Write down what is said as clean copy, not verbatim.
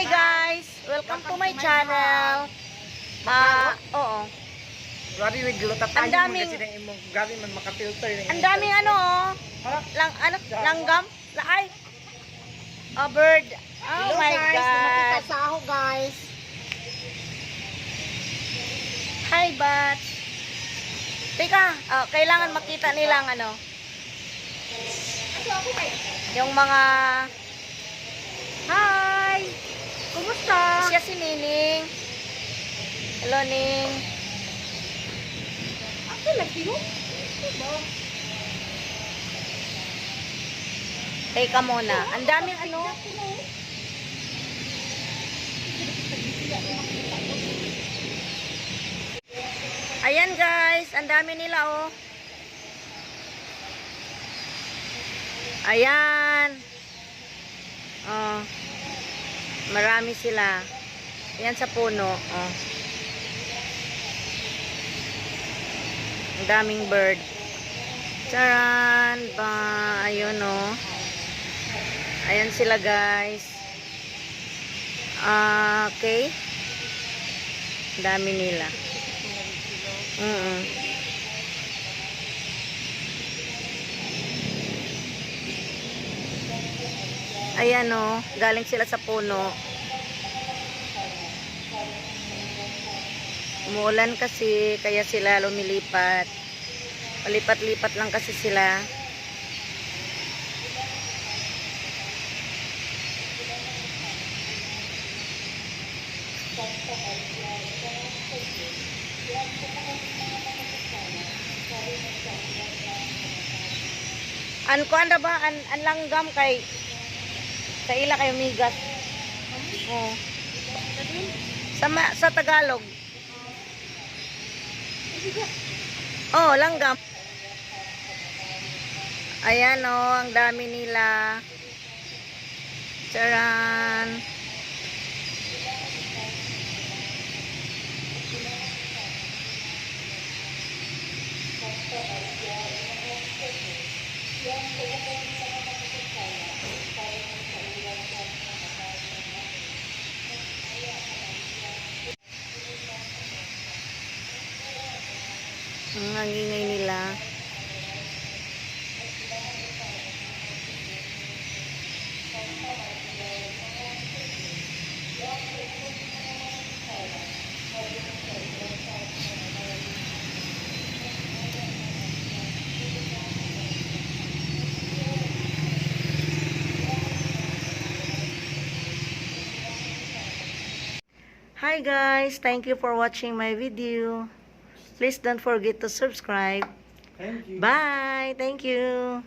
Hi guys! Welcome to my channel. Oo. Grabe may gluta tayo Ang daming- kasi na imong gabi man makafilter. Ang daming langgam. Ay. Bird. Oh my God. Saho guys. Hi, Bat. Teka, kailangan makita nilang yung mga... Hi! Kumusta? Siya si Nining. Hello, Ning. Ako lagi mo. Teka muna. Ang daming Ayan guys, ang dami nila oh. Ayan. Oh. Marami sila. Ayan sa puno, oh. Ang daming bird. Charan ba, ayun oh. Ayan sila guys. Okay. Ang dami nila. Ayan o, galing sila sa puno. Umuulan kasi, kaya sila lumilipat. Palipat-lipat lang kasi sila. Ano ba an langgam kay sa ila kayo migas. Oh. Sa Tagalog. Oh, langgam. Ayan oh, ang dami nila. Charan. Ang ingay nila. Hi guys, thank you for watching my video. Please don't forget to subscribe. Thank you. Bye. Thank you.